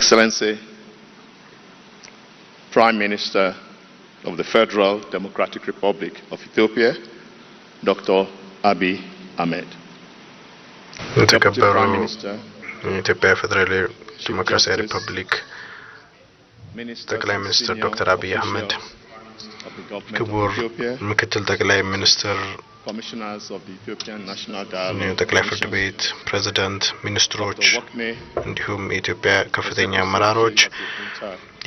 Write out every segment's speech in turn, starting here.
Excellency, Prime Minister of the Federal Democratic Republic of Ethiopia, Dr. Abiy Ahmed. Deputy Prime Minister, Ethiopia Federal Democratic Republic, ጠቅላይ ሚኒስትር ዶክተር አብይ አህመድ ክቡር ምክትል ጠቅላይ ሚኒስትር Commissioners of the Ethiopian National Dialogue ጠቅላይ ፍርድ ቤት ፕሬዝዳንት ሚኒስትሮች እንዲሁም የኢትዮጵያ ከፍተኛ አመራሮች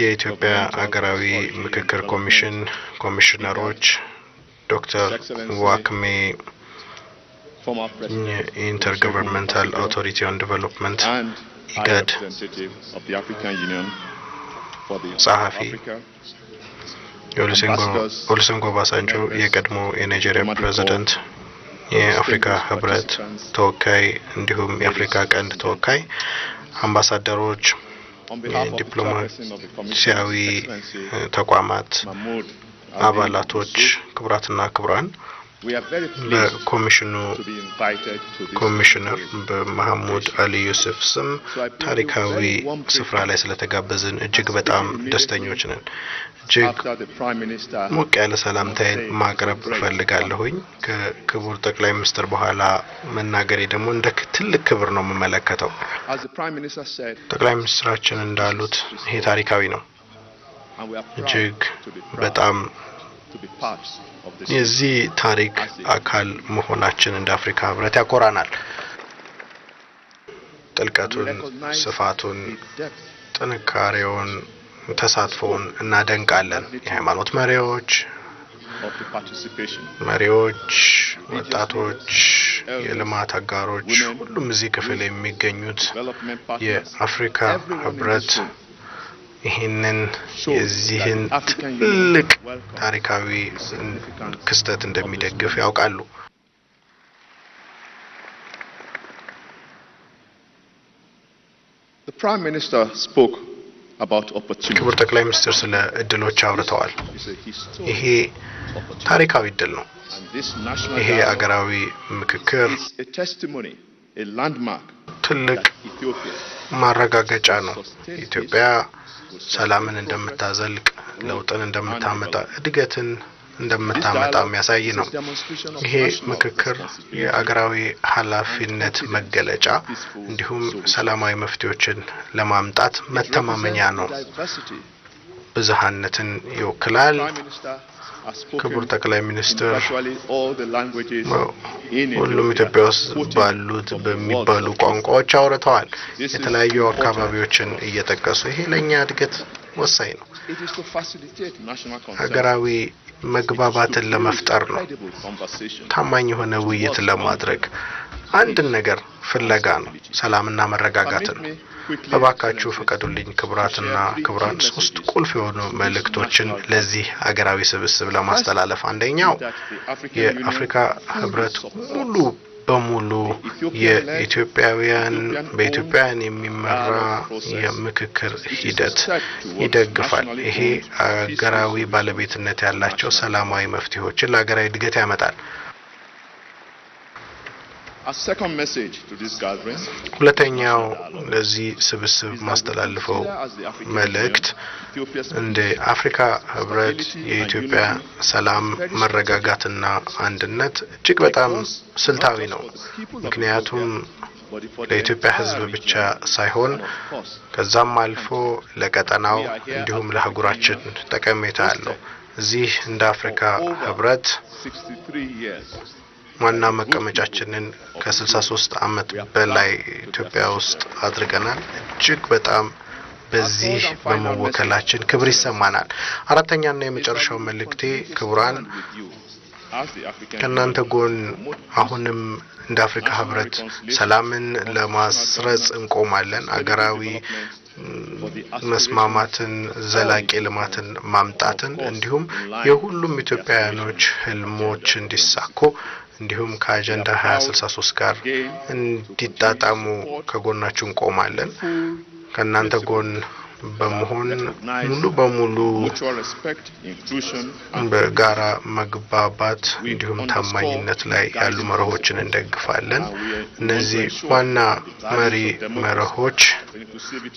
የኢትዮጵያ አገራዊ ምክክር ኮሚሽን ኮሚሽነሮች ዶክተር ዋክሜ Intergovernmental Authority on Development IGAD ጸሐፊ ኦሉሴጉን ኦባሳንጆ የቀድሞ የናይጄሪያ ፕሬዝዳንት የአፍሪካ ህብረት ተወካይ እንዲሁም የአፍሪካ ቀንድ ተወካይ አምባሳደሮች የዲፕሎማሲያዊ ተቋማት አባላቶች ክቡራትና ክቡራን በኮሚሽኑ ኮሚሽነር በመሐሙድ አሊ ዩሱፍ ስም ታሪካዊ ስፍራ ላይ ስለተጋበዝን እጅግ በጣም ደስተኞች ነን። እጅግ ሞቅ ያለ ሰላምታዬን ማቅረብ እፈልጋለሁኝ። ከክቡር ጠቅላይ ሚኒስትር በኋላ መናገሬ ደግሞ እንደ ትልቅ ክብር ነው የምመለከተው። ጠቅላይ ሚኒስትራችን እንዳሉት ይሄ ታሪካዊ ነው። እጅግ በጣም የዚህ ታሪክ አካል መሆናችን እንደ አፍሪካ ህብረት ያኮራናል። ጥልቀቱን፣ ስፋቱን፣ ጥንካሬውን፣ ተሳትፎውን እናደንቃለን። የሃይማኖት መሪዎች፣ ወጣቶች፣ የልማት አጋሮች ሁሉም እዚህ ክፍል የሚገኙት የአፍሪካ ህብረት ይህንን የዚህን ትልቅ ታሪካዊ ክስተት እንደሚደግፍ ያውቃሉ። The Prime Minister spoke about opportunities. ክቡር ጠቅላይ ሚኒስትር ስለ እድሎች አውርተዋል። ይሄ ታሪካዊ እድል ነው። ይሄ አገራዊ ምክክር ትልቅ ማረጋገጫ ነው። ኢትዮጵያ ሰላምን እንደምታዘልቅ፣ ለውጥን እንደምታመጣ፣ እድገትን እንደምታመጣ የሚያሳይ ነው። ይሄ ምክክር የአገራዊ ኃላፊነት መገለጫ እንዲሁም ሰላማዊ መፍትሄዎችን ለማምጣት መተማመኛ ነው። ብዝሃነትን ይወክላል። ክቡር ጠቅላይ ሚኒስትር ሁሉም ኢትዮጵያ ውስጥ ባሉት በሚባሉ ቋንቋዎች አውርተዋል። የተለያዩ አካባቢዎችን እየጠቀሱ ይሄ ለኛ እድገት ወሳኝ ነው። ሀገራዊ መግባባትን ለመፍጠር ነው። ታማኝ የሆነ ውይይት ለማድረግ አንድን ነገር ፍለጋ ነው። ሰላምና መረጋጋትን በባካችሁ ፍቀዱልኝ ክቡራትና ክቡራን ሶስት ቁልፍ የሆኑ መልእክቶችን ለዚህ ሀገራዊ ስብስብ ለማስተላለፍ። አንደኛው የአፍሪካ ህብረት ሙሉ በሙሉ በኢትዮጵያውያን የሚመራ የምክክር ሂደት ይደግፋል። ይሄ ሀገራዊ ባለቤትነት ያላቸው ሰላማዊ መፍትሄዎችን ለሀገራዊ እድገት ያመጣል። ሁለተኛው ለዚህ ስብስብ ማስተላልፈው መልእክት እንደ አፍሪካ ህብረት የኢትዮጵያ ሰላም መረጋጋትና አንድነት እጅግ በጣም ስልታዊ ነው። ምክንያቱም ለኢትዮጵያ ህዝብ ብቻ ሳይሆን ከዛም አልፎ ለቀጠናው እንዲሁም ለአህጉራችን ጠቀሜታ አለው። እዚህ እንደ አፍሪካ ህብረት ዋና መቀመጫችንን ከ63 ዓመት በላይ ኢትዮጵያ ውስጥ አድርገናል። እጅግ በጣም በዚህ በመወከላችን ክብር ይሰማናል። አራተኛና የመጨረሻው መልእክቴ ክቡራን ከናንተ ጎን አሁንም እንደ አፍሪካ ህብረት ሰላምን ለማስረጽ እንቆማለን። አገራዊ መስማማትን፣ ዘላቂ ልማትን ማምጣትን እንዲሁም የሁሉም ኢትዮጵያውያኖች ህልሞች እንዲሳኩ እንዲሁም ከአጀንዳ 2063 ጋር እንዲጣጣሙ ከጎናችሁ እንቆማለን። ከናንተ ጎን በመሆን ሙሉ በሙሉ በጋራ መግባባት እንዲሁም ታማኝነት ላይ ያሉ መርሆችን እንደግፋለን። እነዚህ ዋና መሪ መርሆች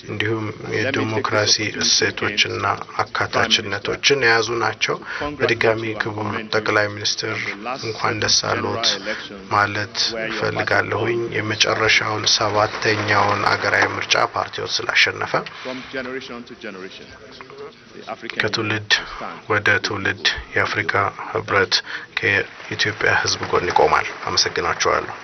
እንዲሁም የዲሞክራሲ እሴቶችና አካታችነቶችን የያዙ ናቸው። በድጋሚ ክቡር ጠቅላይ ሚኒስትር እንኳን ደስ አሎት ማለት ፈልጋለሁኝ። የመጨረሻውን 7ኛውን አገራዊ ምርጫ ፓርቲው ስላሸነፈ ከትውልድ ወደ ትውልድ የአፍሪካ ህብረት ከኢትዮጵያ ህዝብ ጎን ይቆማል። አመሰግናችኋለሁ።